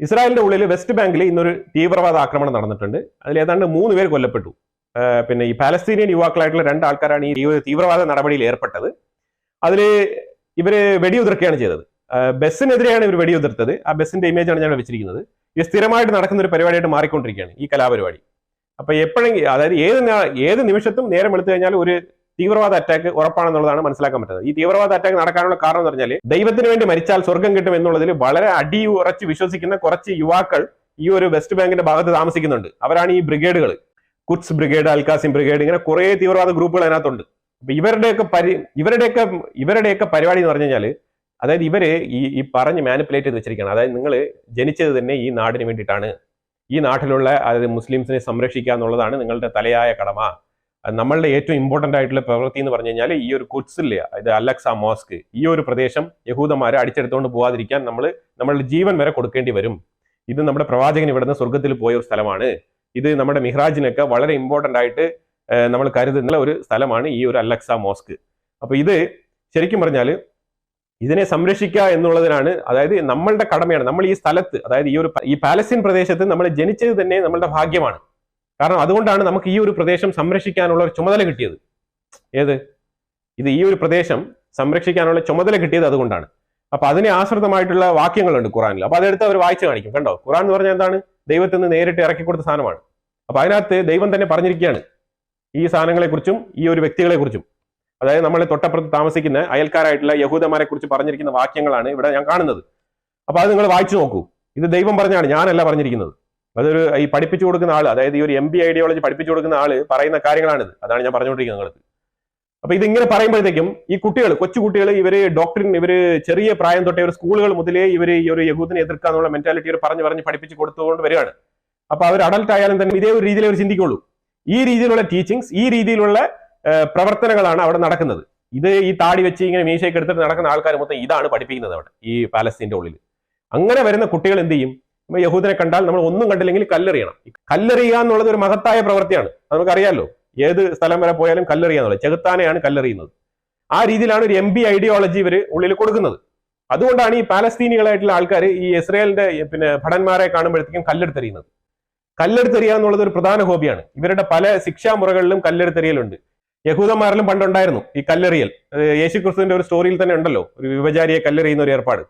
ഇസ്രായേലിന്റെ ഉള്ളിൽ വെസ്റ്റ് ബാങ്കിൽ ഇന്നൊരു തീവ്രവാദ ആക്രമണം നടന്നിട്ടുണ്ട്. അതിൽ ഏതാണ്ട് 3 പേർ കൊല്ലപ്പെട്ടു. പിന്നെ ഈ പാലസ്തീനിയൻ യുവാക്കളായിട്ടുള്ള 2 ആൾക്കാരാണ് ഈ തീവ്രവാദ നടപടിയിൽ ഏർപ്പെട്ടത്. അതിൽ ഇവര് വെടിയുതിർക്കുകയാണ് ചെയ്തത്. ബസ്സിനെതിരെയാണ് ഇവർ വെടിയുതിർത്തത്. ആ ബസ്സിന്റെ ഇമേജാണ് ഞാൻ വെച്ചിരിക്കുന്നത്. ഇത് സ്ഥിരമായിട്ട് നടക്കുന്ന ഒരു പരിപാടിയായിട്ട് മാറിക്കൊണ്ടിരിക്കുകയാണ് ഈ കലാപരിപാടി. അപ്പൊ എപ്പോഴെങ്കിലും, അതായത് ഏത് നിമിഷത്തും നേരം എടുത്തു കഴിഞ്ഞാൽ ഒരു തീവ്രവാദ അറ്റാക്ക് ഉറപ്പാണെന്നുള്ളതാണ് മനസ്സിലാക്കാൻ പറ്റുന്നത്. ഈ തീവ്രവാദ അറ്റാക്ക് നടക്കാനുള്ള കാരണം എന്ന് പറഞ്ഞാൽ ദൈവത്തിന് വേണ്ടി മരിച്ചാൽ സ്വർഗം കിട്ടും എന്നുള്ളതിൽ വളരെ അടിയുറച്ച് വിശ്വസിക്കുന്ന കുറച്ച് യുവാക്കൾ ഈ ഒരു വെസ്റ്റ് ബാങ്കിന്റെ ഭാഗത്ത് താമസിക്കുന്നുണ്ട്. അവരാണ് ഈ ബ്രിഗേഡുകൾ, കുട്സ് ബ്രിഗേഡ്, അൽകാസിം ബ്രിഗേഡ്, ഇങ്ങനെ കുറെ തീവ്രവാദ ഗ്രൂപ്പുകൾ അതിനകത്തുണ്ട്. അപ്പൊ ഇവരുടെയൊക്കെ പരിപാടി എന്ന് പറഞ്ഞു കഴിഞ്ഞാൽ, അതായത് ഇവര് ഈ പറഞ്ഞ് മാനിപ്പുലേറ്റ് ചെയ്ത് വെച്ചിരിക്കുകയാണ്. അതായത് നിങ്ങൾ ജനിച്ചത് തന്നെ ഈ നാടിന് വേണ്ടിയിട്ടാണ്, ഈ നാട്ടിലുള്ള അതായത് മുസ്ലിംസിനെ സംരക്ഷിക്കുക എന്നുള്ളതാണ് നിങ്ങളുടെ തലയായ കടമ. നമ്മളുടെ ഏറ്റവും ഇമ്പോർട്ടന്റ് ആയിട്ടുള്ള പ്രവൃത്തി എന്ന് പറഞ്ഞു കഴിഞ്ഞാൽ ഈ ഒരു കുട്സില്ല, ഇത് അലക്സ മോസ്ക്, ഈ ഒരു പ്രദേശം യഹൂദന്മാരെ അടിച്ചെടുത്തുകൊണ്ട് പോകാതിരിക്കാൻ നമ്മളുടെ ജീവൻ വരെ കൊടുക്കേണ്ടി വരും. ഇത് നമ്മുടെ പ്രവാചകൻ ഇവിടുന്ന് സ്വർഗത്തിൽ പോയ ഒരു സ്ഥലമാണ്. ഇത് നമ്മുടെ മിഹ്റാജിനൊക്കെ വളരെ ഇമ്പോർട്ടന്റ് ആയിട്ട് നമ്മൾ കരുതുന്ന ഒരു സ്ഥലമാണ് ഈ ഒരു അലക്സ മോസ്ക്. അപ്പൊ ഇത് ശരിക്കും പറഞ്ഞാൽ ഇതിനെ സംരക്ഷിക്കുക എന്നുള്ളതിനാണ്, അതായത് നമ്മളുടെ കടമയാണ്. നമ്മൾ ഈ സ്ഥലത്ത്, അതായത് ഈ പാലസ്തീൻ പ്രദേശത്ത് നമ്മൾ ജനിച്ചത് തന്നെ നമ്മളുടെ ഭാഗ്യമാണ്. കാരണം അതുകൊണ്ടാണ് നമുക്ക് ഈ ഒരു പ്രദേശം സംരക്ഷിക്കാനുള്ള ഒരു ചുമതല കിട്ടിയത്. ഈ ഒരു പ്രദേശം സംരക്ഷിക്കാനുള്ള ചുമതല കിട്ടിയത് അതുകൊണ്ടാണ്. അപ്പൊ അതിനെ ആശ്രിതമായിട്ടുള്ള വാക്യങ്ങളുണ്ട് ഖുറാനിൽ. അപ്പൊ അതെടുത്ത് അവർ വായിച്ചു കാണിക്കും. കണ്ടോ, ഖുറാൻ എന്ന് പറഞ്ഞാൽ എന്താണ്? ദൈവത്തിൽ നിന്ന് നേരിട്ട് ഇറക്കി കൊടുത്ത സാധനമാണ്. അപ്പൊ അതിനകത്ത് ദൈവം തന്നെ പറഞ്ഞിരിക്കുകയാണ് ഈ സാധനങ്ങളെ കുറിച്ചും ഈ ഒരു വ്യക്തികളെ കുറിച്ചും. അതായത് നമ്മളെ തൊട്ടപ്പുറത്ത് താമസിക്കുന്ന അയൽക്കാരായിട്ടുള്ള യഹൂദന്മാരെ കുറിച്ച് പറഞ്ഞിരിക്കുന്ന വാക്യങ്ങളാണ് ഇവിടെ ഞാൻ കാണുന്നത്. അപ്പൊ അത് നിങ്ങൾ വായിച്ചു നോക്കൂ. ഇത് ദൈവം പറഞ്ഞാണ്, ഞാനല്ല പറഞ്ഞിരിക്കുന്നത്. അതൊരു ഈ പഠിപ്പിച്ചു കൊടുക്കുന്ന ആള്, അതായത് ഈ ഒരു MB ഐഡിയോളജി പഠിപ്പിച്ചു കൊടുക്കുന്ന ആള് പറയുന്ന കാര്യങ്ങളാണിത്. അതാണ് ഞാൻ പറഞ്ഞുകൊണ്ടിരിക്കുന്നത് നിങ്ങൾക്ക്. അപ്പൊ ഇതിങ്ങനെ പറയുമ്പോഴത്തേക്കും ഈ കുട്ടികൾ, കൊച്ചുകുട്ടികൾ, ഇവര് ചെറിയ പ്രായം തൊട്ടേ ഒരു സ്കൂളുകൾ മുതലേ ഇവർ ഈ ഒരു യഹൂദിനെ എതിർക്കാന്നുള്ള മെന്റാലിറ്റി പറഞ്ഞ് പഠിപ്പിച്ച് കൊടുത്തുകൊണ്ട് വരികയാണ്. അപ്പൊ അവർ അഡൽട്ട് ആയാലും തന്നെ ഇതേ ഒരു രീതിയിൽ അവർ ചിന്തിക്കുള്ളൂ. ഈ രീതിയിലുള്ള ടീച്ചിങ്സ്, ഈ രീതിയിലുള്ള പ്രവർത്തനങ്ങളാണ് അവിടെ നടക്കുന്നത്. ഈ താടി വെച്ച് ഇങ്ങനെ മീശയൊക്കെ എടുത്തിട്ട് നടക്കുന്ന ആൾക്കാർ മൊത്തം ഇതാണ് പഠിപ്പിക്കുന്നത് അവിടെ ഈ പാലസ്തീന്റെ ഉള്ളിൽ. അങ്ങനെ വരുന്ന കുട്ടികൾ എന്ത് ചെയ്യും? യഹൂദനെ കണ്ടാൽ നമ്മൾ ഒന്നും കണ്ടില്ലെങ്കിൽ കല്ലെറിയണം. കല്ലെറിയുക എന്നുള്ളത് ഒരു മഹത്തായ പ്രവൃത്തിയാണ്. നമുക്കറിയാലോ, ഏത് സ്ഥലം വരെ പോയാലും കല്ലെറിയുക എന്നുള്ളത്, ചെകുത്താനെയാണ് കല്ലെറിയുന്നത്. ആ രീതിയിലാണ് ഒരു MB ഐഡിയോളജി ഇവർ ഉള്ളിൽ കൊടുക്കുന്നത്. അതുകൊണ്ടാണ് ഈ പാലസ്തീനികളായിട്ടുള്ള ആൾക്കാർ ഈ ഇസ്രായേലിന്റെ ഭടന്മാരെ കാണുമ്പോഴത്തേക്കും കല്ലെടുത്തെറിയുന്നത്. കല്ലെടുത്തെറിയുക എന്നുള്ളത് ഒരു പ്രധാന ഹോബിയാണ്. ഇവരുടെ പല ശിക്ഷാമുറകളിലും കല്ലെടുത്തെറിയലുണ്ട്. യഹൂദന്മാരിലും പണ്ടുണ്ടായിരുന്നു ഈ കല്ലെറിയൽ. യേശുക്രിസ്തുവിന്റെ ഒരു സ്റ്റോറിയിൽ തന്നെ ഉണ്ടല്ലോ, ഒരു വിഭചാരിയെ കല്ലെറിയുന്ന ഒരു ഏർപ്പാട്.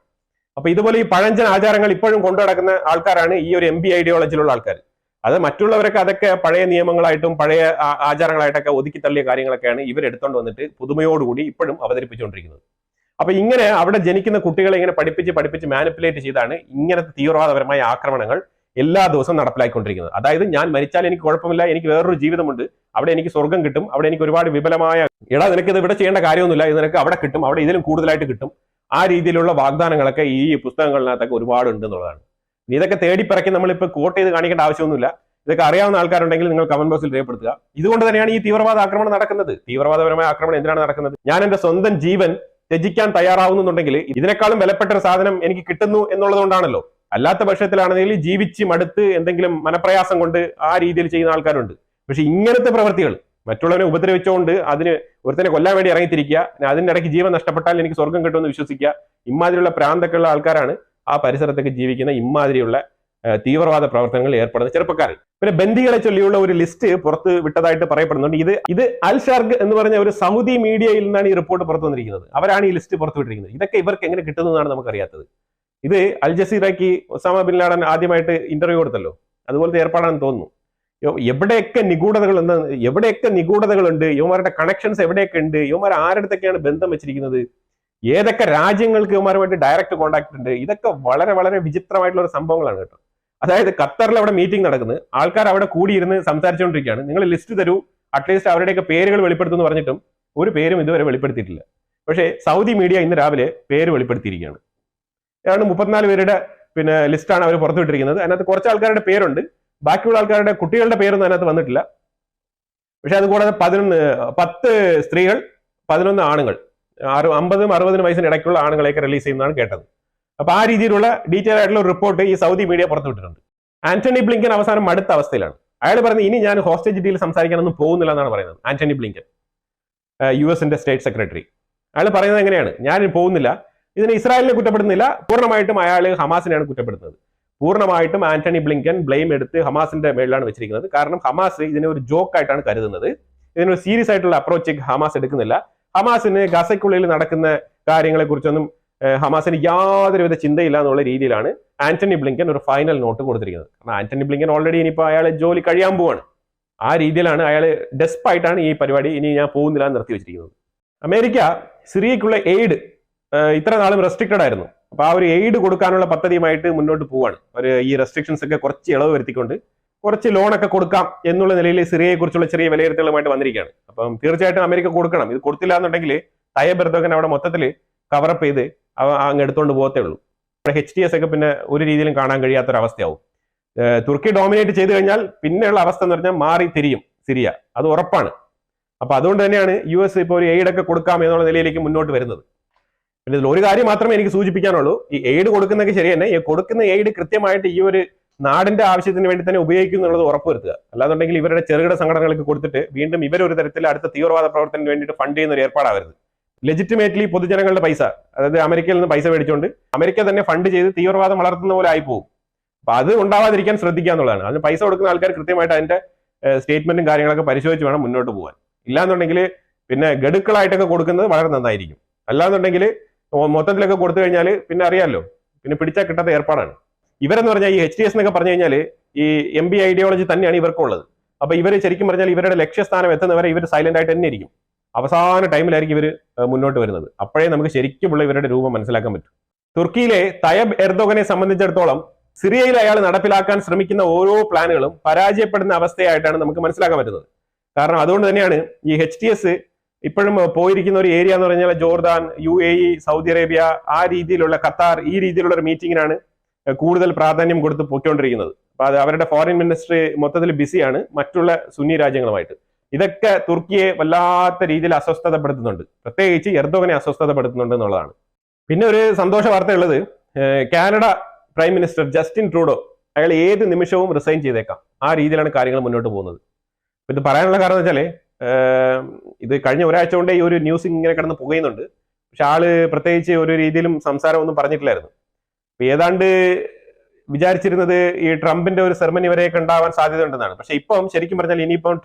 അപ്പൊ ഇതുപോലെ ഈ പഴഞ്ചൻ ആചാരങ്ങൾ ഇപ്പോഴും കൊണ്ടുനടക്കുന്ന ആൾക്കാരാണ് ഈ ഒരു MB ഐഡിയോളജിയിലുള്ള ആൾക്കാർ. അത് മറ്റുള്ളവരൊക്കെ അതൊക്കെ പഴയ നിയമങ്ങളായിട്ടും പഴയ ആചാരങ്ങളായിട്ടൊക്കെ ഒതുക്കി തള്ളിയ കാര്യങ്ങളൊക്കെയാണ് ഇവരെടുത്തോണ്ട് വന്നിട്ട് പുതുമയോടുകൂടി ഇപ്പോഴും അവതരിപ്പിച്ചുകൊണ്ടിരിക്കുന്നത്. അപ്പൊ ഇങ്ങനെ അവിടെ ജനിക്കുന്ന കുട്ടികളെ ഇങ്ങനെ പഠിപ്പിച്ച് മാനിപ്പുലേറ്റ് ചെയ്താണ് ഇങ്ങനത്തെ തീവ്രവാദപരമായ ആക്രമണങ്ങൾ എല്ലാ ദിവസവും നടപ്പിലാക്കിക്കൊണ്ടിരിക്കുന്നത്. അതായത് ഞാൻ മരിച്ചാൽ എനിക്ക് കുഴപ്പമില്ല, എനിക്ക് വേറൊരു ജീവിതമുണ്ട്, അവിടെ എനിക്ക് സ്വർഗം കിട്ടും, അവിടെ എനിക്ക് ഒരുപാട് വിപുലമായ നിനക്ക് ഇത് ഇവിടെ ചെയ്യേണ്ട കാര്യമൊന്നുമില്ല, ഇത് നിനക്ക് അവിടെ കിട്ടും, അവിടെ ഇതിലും കൂടുതലായിട്ട് കിട്ടും. ആ രീതിയിലുള്ള വാഗ്ദാനങ്ങളൊക്കെ ഈ പുസ്തകങ്ങളിനകത്തൊക്കെ ഒരുപാട് ഉണ്ട് എന്നുള്ളതാണ്. ഇതൊക്കെ തേടിപ്പിറക്കി നമ്മളിപ്പോൾ കോട്ട് ചെയ്ത് കാണിക്കേണ്ട ആവശ്യമൊന്നുമില്ല. ഇതൊക്കെ അറിയാവുന്ന ആൾക്കാരുണ്ടെങ്കിൽ നിങ്ങൾ കമന്റ് ബോക്സിൽ രേഖപ്പെടുത്തുക. ഇതുകൊണ്ട് തന്നെയാണ് ഈ തീവ്രവാദ ആക്രമണം നടക്കുന്നത്. തീവ്രവാദപരമായ ആക്രമണം എന്തിനാണ് നടക്കുന്നത്? ഞാൻ എന്റെ സ്വന്തം ജീവൻ ത്യജിക്കാൻ തയ്യാറാവുന്നുണ്ടെങ്കിൽ ഇതിനേക്കാളും വിലപ്പെട്ട ഒരു സാധനം എനിക്ക് കിട്ടുന്നു എന്നുള്ളതുകൊണ്ടാണല്ലോ. അല്ലാത്ത പക്ഷത്തിലാണെങ്കിൽ ജീവിച്ച് മടുത്ത് എന്തെങ്കിലും മനപ്രയാസം കൊണ്ട് ആ രീതിയിൽ ചെയ്യുന്ന ആൾക്കാരുണ്ട്. പക്ഷെ ഇങ്ങനത്തെ പ്രവൃത്തികൾ, മറ്റുള്ളവരെ ഉപദ്രവിച്ചുകൊണ്ട് അതിന് ഒരുത്തനെ കൊല്ലാൻ വേണ്ടി ഇറങ്ങിത്തിരിക്കുക, അതിന്റെ ഇടയ്ക്ക് ജീവൻ നഷ്ടപ്പെട്ടാൽ എനിക്ക് സ്വർഗം കിട്ടുമെന്ന് വിശ്വസിക്കുക, ഇമാതിരിയുള്ള പ്രാന്തൊക്കെയുള്ള ആൾക്കാരാണ് ആ പരിസരത്തൊക്കെ ജീവിക്കുന്ന ഇമാതിരിയുള്ള തീവ്രവാദ പ്രവർത്തനങ്ങളിൽ ഏർപ്പെടുന്ന ചെറുപ്പക്കാർ. പിന്നെ ബന്ദികളെ ചൊല്ലിയുള്ള ഒരു ലിസ്റ്റ് പുറത്ത് വിട്ടതായിട്ട് പറയപ്പെടുന്നുണ്ട്. ഇത് അൽ ഷർഗ് എന്ന് പറഞ്ഞ ഒരു സൗദി മീഡിയയിൽ നിന്നാണ് ഈ റിപ്പോർട്ട് പുറത്തു വന്നിരിക്കുന്നത്. അവരാണ് ഈ ലിസ്റ്റ് പുറത്തു വിട്ടിരിക്കുന്നത്. ഇതൊക്കെ ഇവർക്ക് എങ്ങനെ കിട്ടുന്നതാണ് നമുക്കറിയാത്തത്. ഇത് അൽ ജസീറയ്ക്ക് ഒസാമ ബിൻ ലാഡൻ ആദ്യമായിട്ട് ഇന്റർവ്യൂ കൊടുത്തല്ലോ, അതുപോലത്തെ ഏർപ്പാടാണെന്ന് തോന്നുന്നു. എവിടെയൊക്കെ നിഗൂഢതകളുണ്ട്, യുവമാരുടെ കണക്ഷൻസ് എവിടെയൊക്കെ ഉണ്ട്, യുവമാർ ആരുടെ ബന്ധം വെച്ചിരിക്കുന്നത്, ഏതൊക്കെ രാജ്യങ്ങൾക്ക് യുവമാരുമായിട്ട് ഡയറക്റ്റ് കോണ്ടാക്ട് ഉണ്ട്, ഇതൊക്കെ വളരെ വളരെ വിചിത്രമായിട്ടുള്ള ഒരു സംഭവങ്ങളാണ് കേട്ടോ. അതായത് ഖത്തറിൽ അവിടെ മീറ്റിംഗ് നടക്കുന്നത്, ആൾക്കാർ അവിടെ കൂടിയിരുന്ന് സംസാരിച്ചുകൊണ്ടിരിക്കുകയാണ്. നിങ്ങൾ ലിസ്റ്റ് തരൂ, അറ്റ്ലീസ്റ്റ് അവരുടെയൊക്കെ പേരുകൾ വെളിപ്പെടുത്തുമെന്ന് പറഞ്ഞിട്ടും ഒരു പേരും ഇതുവരെ വെളിപ്പെടുത്തിയിട്ടില്ല. പക്ഷേ സൗദി മീഡിയ ഇന്ന് രാവിലെ പേര് വെളിപ്പെടുത്തിയിരിക്കുകയാണ്. ഏതാണ്ട് 34 പേരുടെ ലിസ്റ്റാണ് അവർ പുറത്തുവിട്ടിരിക്കുന്നത്. അതിനകത്ത് കുറച്ച് ആൾക്കാരുടെ പേരുണ്ട്, ബാക്കിയുള്ള ആൾക്കാരുടെ കുട്ടികളുടെ പേരൊന്നും അതിനകത്ത് വന്നിട്ടില്ല. പക്ഷെ അതുകൂടാതെ 10 സ്ത്രീകൾ, 11 ആണുങ്ങൾ, 50-60 വയസ്സിന് ഇടയ്ക്കുള്ള ആണുങ്ങളെയൊക്കെ റിലീസ് ചെയ്യുന്നതാണ് കേട്ടത്. അപ്പൊ ആ രീതിയിലുള്ള ഡീറ്റെയിൽ ആയിട്ടുള്ള റിപ്പോർട്ട് ഈ സൗദി മീഡിയ പുറത്തുവിട്ടിട്ടുണ്ട്. ആന്റണി ബ്ലിങ്കൻ അവസാനം അടുത്ത അവസ്ഥയിലാണ്. അയാൾ പറയുന്നത് ഇനി ഞാൻ ഹോസ്റ്റേജ് ഡീൽ സംസാരിക്കാനൊന്നും പോകുന്നില്ല എന്നാണ് പറയുന്നത്. Antony Blinken, US state secretary, അയാൾ പറയുന്നത് എങ്ങനെയാണ്? ഞാൻ പോകുന്നില്ല, ഇതിന് ഇസ്രായേലിനെ കുറ്റപ്പെടുന്നില്ല, പൂർണ്ണമായിട്ടും അയാൾ ഹമാസിനെയാണ് കുറ്റപ്പെടുത്തുന്നത്. പൂർണ്ണമായിട്ടും ആന്റണി ബ്ലിങ്കൻ ബ്ലെയിം എടുത്ത് ഹമാസിന്റെ മേളിലാണ് വെച്ചിരിക്കുന്നത്. കാരണം ഹമാസ് ഇതിനെ ഒരു ജോക്കായിട്ടാണ് കരുതുന്നത്. ഇതിനൊരു സീരിയസ് ആയിട്ടുള്ള അപ്രോച്ച് ഹമാസ് എടുക്കുന്നില്ല. ഹമാസിന് ഗസയ്ക്കുള്ളിൽ നടക്കുന്ന കാര്യങ്ങളെ കുറിച്ചൊന്നും ഹമാസിന് യാതൊരുവിധ ചിന്തയില്ല എന്നുള്ള രീതിയിലാണ് ആന്റണി ബ്ലിങ്കൻ ഒരു ഫൈനൽ നോട്ട് കൊടുത്തിരിക്കുന്നത്. കാരണം ആന്റണി ബ്ലിങ്കൻ ഓൾറെഡി ഇനിയിപ്പോൾ അയാൾ ജോലി കഴിയാൻ പോവാണ്. ആ രീതിയിലാണ് അയാൾ ഡെസ്പായിട്ടാണ് ഈ പരിപാടി ഇനി ഞാൻ പോകുന്നില്ല എന്ന് നിർത്തി വെച്ചിരിക്കുന്നത്. അമേരിക്ക സിറിയക്കുള്ള എയ്ഡ് ഇത്ര നാളും റെസ്ട്രിക്റ്റഡ് ആയിരുന്നു. അപ്പൊ ആ ഒരു എയ്ഡ് കൊടുക്കാനുള്ള പദ്ധതിയുമായിട്ട് മുന്നോട്ട് പോവാണ്. ഒരു ഈ റെസ്ട്രിക്ഷൻസ് ഒക്കെ കുറച്ച് ഇളവ് വരുത്തിക്കൊണ്ട് കുറച്ച് ലോണൊക്കെ കൊടുക്കാം എന്നുള്ള നിലയിൽ സിറിയയെ കുറിച്ചുള്ള ചെറിയ വിലയിരുത്തലുമായിട്ട് വന്നിരിക്കുകയാണ്. അപ്പം തീർച്ചയായിട്ടും അമേരിക്ക കൊടുക്കണം. ഇത് കൊടുത്തില്ല എന്നുണ്ടെങ്കിൽ തയ്യബ് എർദോഗൻ അവിടെ മൊത്തത്തിൽ കവറപ്പ് ചെയ്ത് അങ്ങ് എടുത്തുകൊണ്ട് പോകത്തേ ഉള്ളൂ. HTS ഒക്കെ പിന്നെ ഒരു രീതിയിലും കാണാൻ കഴിയാത്തൊരവസ്ഥയാവും. തുർക്കി ഡോമിനേറ്റ് ചെയ്ത് കഴിഞ്ഞാൽ പിന്നെയുള്ള അവസ്ഥ എന്ന് പറഞ്ഞാൽ മാറി തിരിയും സിറിയ, അത് ഉറപ്പാണ്. അപ്പൊ അതുകൊണ്ട് തന്നെയാണ് US ഇപ്പോൾ ഒരു എയ്ഡ് ഒക്കെ കൊടുക്കാം എന്നുള്ള നിലയിലേക്ക് മുന്നോട്ട് വരുന്നത്. പിന്നെ ഇതിൽ ഒരു കാര്യം മാത്രമേ എനിക്ക് സൂചിപ്പിക്കാനുള്ളൂ. ഈ എയ്ഡ് കൊടുക്കുന്നതൊക്കെ ശരി തന്നെ, ഈ കൊടുക്കുന്ന എയ്ഡ് കൃത്യമായിട്ട് ഈ ഒരു നാടിന്റെ ആവശ്യത്തിന് വേണ്ടി തന്നെ ഉപയോഗിക്കും എന്നുള്ളത് ഉറപ്പുവരുത്തുക. അല്ലാന്നുണ്ടെങ്കിൽ ഇവരുടെ ചെറുകിട സംഘടനകൾക്ക് കൊടുത്തിട്ട് വീണ്ടും ഇവരൊരു തരത്തിൽ അടുത്ത തീവ്രവാദ പ്രവർത്തനത്തിന് വേണ്ടിയിട്ട് ഫണ്ട് ചെയ്യുന്ന ഒരു ഏർപ്പാടാവരുത്. ലെജിറ്റിമേറ്റ്ലി പൊതുജനങ്ങളുടെ പൈസ, അതായത് അമേരിക്കയിൽ നിന്ന് പൈസ മേടിച്ചുകൊണ്ട് അമേരിക്ക തന്നെ ഫണ്ട് ചെയ്ത് തീവ്രവാദം വളർത്തുന്ന പോലെ ആയി പോകും. അപ്പൊ അത് ഉണ്ടാവാതിരിക്കാൻ ശ്രദ്ധിക്കുക എന്നുള്ളതാണ്. അതിന് പൈസ കൊടുക്കുന്ന ആൾക്കാർ കൃത്യമായിട്ട് അതിന്റെ സ്റ്റേറ്റ്മെന്റും കാര്യങ്ങളൊക്കെ പരിശോധിച്ച് വേണം മുന്നോട്ട് പോകാൻ. ഇല്ലാന്നുണ്ടെങ്കിൽ പിന്നെ ഗഡുക്കളായിട്ടൊക്കെ കൊടുക്കുന്നത് വളരെ നന്നായിരിക്കും. അല്ലാന്നുണ്ടെങ്കിൽ മൊത്തത്തിലൊക്കെ കൊടുത്തു കഴിഞ്ഞാൽ പിന്നെ അറിയാമല്ലോ, പിന്നെ പിടിച്ചാൽ കിട്ടാത്ത ഏർപ്പാടാണ്. ഇവരെന്ന് പറഞ്ഞാൽ ഈ HTS എന്നൊക്കെ പറഞ്ഞു കഴിഞ്ഞാൽ ഈ MB ഐഡിയോളജി തന്നെയാണ് ഇവർക്കുള്ളത്. അപ്പൊ ഇവർ ശരിക്കും പറഞ്ഞാൽ ഇവരുടെ ലക്ഷ്യസ്ഥാനം എത്തുന്നവരെ ഇവർ സൈലന്റ് ആയിട്ട് തന്നെ ഇരിക്കും. അവസാന ടൈമിലായിരിക്കും ഇവർ മുന്നോട്ട് വരുന്നത്. അപ്പോഴേ നമുക്ക് ശരിക്കുമുള്ള ഇവരുടെ രൂപം മനസ്സിലാക്കാൻ പറ്റും. തുർക്കിയിലെ തയ്യബ് എർദോഗനെ സംബന്ധിച്ചിടത്തോളം സിറിയയിൽ അയാൾ നടപ്പിലാക്കാൻ ശ്രമിക്കുന്ന ഓരോ പ്ലാനുകളും പരാജയപ്പെടുന്ന അവസ്ഥയായിട്ടാണ് നമുക്ക് മനസ്സിലാക്കാൻ പറ്റുന്നത്. കാരണം അതുകൊണ്ട് തന്നെയാണ് ഈ HTS ഇപ്പോഴും പോയിരിക്കുന്ന ഒരു ഏരിയ എന്ന് പറഞ്ഞാൽ ജോർദാൻ, UAE, സൗദി അറേബ്യ, ആ രീതിയിലുള്ള ഖത്താർ, ഈ രീതിയിലുള്ള ഒരു മീറ്റിങ്ങിനാണ് കൂടുതൽ പ്രാധാന്യം കൊടുത്ത് പൊയ്ക്കൊണ്ടിരിക്കുന്നത്. അപ്പൊ അത് അവരുടെ ഫോറിൻ മിനിസ്റ്റർ മൊത്തത്തിൽ ബിസിയാണ് മറ്റുള്ള സുന്നി രാജ്യങ്ങളുമായിട്ട്. ഇതൊക്കെ തുർക്കിയെ വല്ലാത്ത രീതിയിൽ അസ്വസ്ഥതപ്പെടുത്തുന്നുണ്ട്, പ്രത്യേകിച്ച് എർദോഗനെ അസ്വസ്ഥതപ്പെടുത്തുന്നുണ്ട് എന്നുള്ളതാണ്. പിന്നെ ഒരു സന്തോഷ വാർത്ത ഉള്ളത്, Canada prime minister Justin Trudeau അയാൾ ഏത് നിമിഷവും റിസൈൻ ചെയ്തേക്കാം. ആ രീതിയിലാണ് കാര്യങ്ങൾ മുന്നോട്ട് പോകുന്നത്. ഇത് പറയാനുള്ള കാരണം എന്ന് വെച്ചാല് ഇത് കഴിഞ്ഞ ഒരാഴ്ച കൊണ്ടേ ഈ ഒരു ന്യൂസ് ഇങ്ങനെ കിടന്ന് പുകയുന്നുണ്ട്. പക്ഷെ ആള് പ്രത്യേകിച്ച് ഒരു രീതിയിലും സംസാരം ഒന്നും പറഞ്ഞിട്ടില്ലായിരുന്നു. ഏതാണ്ട് വിചാരിച്ചിരുന്നത് ഈ ട്രംപിന്റെ ഒരു സെർമണി വരെയൊക്കെ ഉണ്ടാവാൻ സാധ്യത ഉണ്ടെന്നാണ്. പക്ഷെ ഇപ്പം ശരിക്കും പറഞ്ഞാൽ ഇനിയിപ്പം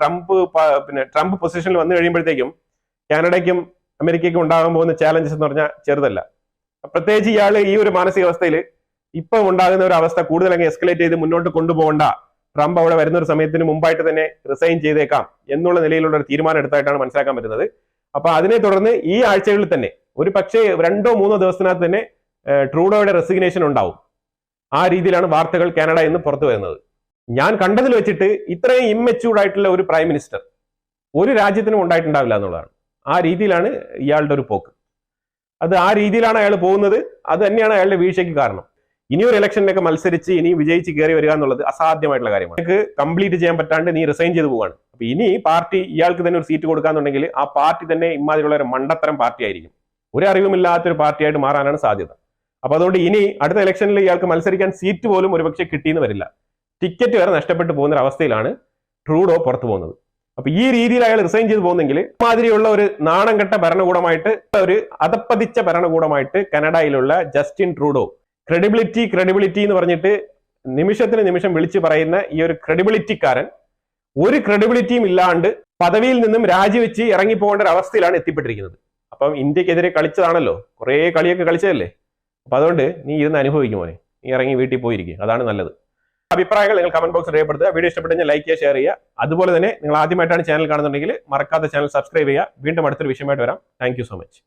ട്രംപ് പൊസിഷനിൽ വന്നു കഴിയുമ്പോഴത്തേക്കും കാനഡയ്ക്കും അമേരിക്കയ്ക്കും ഉണ്ടാകാൻ പോകുന്ന ചാലഞ്ചസ് എന്ന് പറഞ്ഞാൽ ചെറുതല്ല. പ്രത്യേകിച്ച് ഇയാൾ ഈ ഒരു മാനസികാവസ്ഥയിൽ ഇപ്പം ഉണ്ടാകുന്ന ഒരു അവസ്ഥ കൂടുതൽ അങ്ങ് എസ്കലേറ്റ് ചെയ്ത് മുന്നോട്ട് കൊണ്ടുപോകണ്ട, ട്രംപ് അവിടെ വരുന്ന ഒരു സമയത്തിന് മുമ്പായിട്ട് തന്നെ റിസൈൻ ചെയ്തേക്കാം എന്നുള്ള നിലയിലുള്ള ഒരു തീരുമാനം എടുത്തായിട്ടാണ് മനസ്സിലാക്കാൻ പറ്റുന്നത്. അപ്പൊ അതിനെ തുടർന്ന് ഈ ആഴ്ചകളിൽ തന്നെ ഒരു പക്ഷേ 2-3 ദിവസത്തിനകത്ത് തന്നെ ട്രൂഡോയുടെ റെസിഗ്നേഷൻ ഉണ്ടാവും. ആ രീതിയിലാണ് വാർത്തകൾ കാനഡ എന്ന് പുറത്തു വരുന്നത്. ഞാൻ കണ്ടതിൽ വെച്ചിട്ട് ഇത്രയും ഇമ്മെച്യൂർഡ് ആയിട്ടുള്ള ഒരു പ്രൈം മിനിസ്റ്റർ ഒരു രാജ്യത്തിനും ഉണ്ടായിട്ടുണ്ടാവില്ല എന്നുള്ളതാണ്. ആ രീതിയിലാണ് ഇയാളുടെ ഒരു പോക്ക്. അത് ആ രീതിയിലാണ് അയാൾ പോകുന്നത്. അത് തന്നെയാണ് അയാളുടെ വീഴ്ചയ്ക്ക് കാരണം. ഇനിയൊരു ഇലക്ഷനിലൊക്കെ മത്സരിച്ച് ഇനി വിജയിച്ച് കയറി വരിക എന്നുള്ളത് അസാധ്യമായിട്ടുള്ള കാര്യമാണ്. നിങ്ങൾക്ക് കംപ്ലീറ്റ് ചെയ്യാൻ പറ്റാണ്ട് നീ റിസൈൻ ചെയ്ത് പോവാണ്. അപ്പൊ ഇനി പാർട്ടി ഇയാൾക്ക് തന്നെ ഒരു സീറ്റ് കൊടുക്കാന്നുണ്ടെങ്കിൽ ആ പാർട്ടി തന്നെ ഇമാതിരിയുള്ള ഒരു മണ്ടത്തരം പാർട്ടി ആയിരിക്കും. ഒരു അറിവുമില്ലാത്തൊരു പാർട്ടിയായിട്ട് മാറാനാണ് സാധ്യത. അപ്പൊ അതുകൊണ്ട് ഇനി അടുത്ത ഇലക്ഷനിൽ ഇയാൾക്ക് മത്സരിക്കാൻ സീറ്റ് പോലും ഒരുപക്ഷെ കിട്ടിയെന്ന് വരില്ല. ടിക്കറ്റ് വരെ നഷ്ടപ്പെട്ടു പോകുന്ന ഒരു അവസ്ഥയിലാണ് ട്രൂഡോ പുറത്തു പോകുന്നത്. അപ്പൊ ഈ രീതിയിൽ അയാൾ റിസൈൻ ചെയ്ത് പോകുന്നെങ്കിൽ മാതിരിയുള്ള ഒരു നാണം കെട്ട ഭരണകൂടമായിട്ട്, ഒരു അധപ്പതിച്ച ഭരണകൂടമായിട്ട് കാനഡയിലുള്ള ജസ്റ്റിൻ ട്രൂഡോ, ക്രെഡിബിലിറ്റി എന്ന് പറഞ്ഞിട്ട് നിമിഷത്തിന് നിമിഷം വിളിച്ചു പറയുന്ന ഈ ഒരു ക്രെഡിബിലിറ്റിക്കാരൻ ഒരു ക്രെഡിബിലിറ്റിയും ഇല്ലാണ്ട് പദവിയിൽ നിന്നും രാജിവെച്ച് ഇറങ്ങിപ്പോകേണ്ട ഒരു അവസ്ഥയിലാണ് എത്തിപ്പെട്ടിരിക്കുന്നത്. അപ്പം ഇന്ത്യക്കെതിരെ കളിച്ചതാണല്ലോ, കുറെ കളിയൊക്കെ കളിച്ചതല്ലേ. അപ്പൊ അതുകൊണ്ട് നീ ഇരുന്ന് അനുഭവിക്കും മോനെ, നീ ഇറങ്ങി വീട്ടിൽ പോയിരിക്കും, അതാണ് നല്ലത്. അഭിപ്രായങ്ങൾ നിങ്ങൾ കമന്റ് ബോക്സിൽ രേഖപ്പെടുത്തുക. വീഡിയോ ഇഷ്ടപ്പെട്ടെങ്കിൽ ലൈക്ക് ചെയ്യുക, ഷെയർ ചെയ്യുക. അതുപോലെ തന്നെ നിങ്ങൾ ആദ്യമായിട്ടാണ് ചാനൽ കാണുന്നുണ്ടെങ്കിൽ മറക്കാതെ ചാനൽ സബ്സ്ക്രൈബ് ചെയ്യുക. വീണ്ടും അടുത്തൊരു വിഷയമായിട്ട് വരാം. Thank you so much.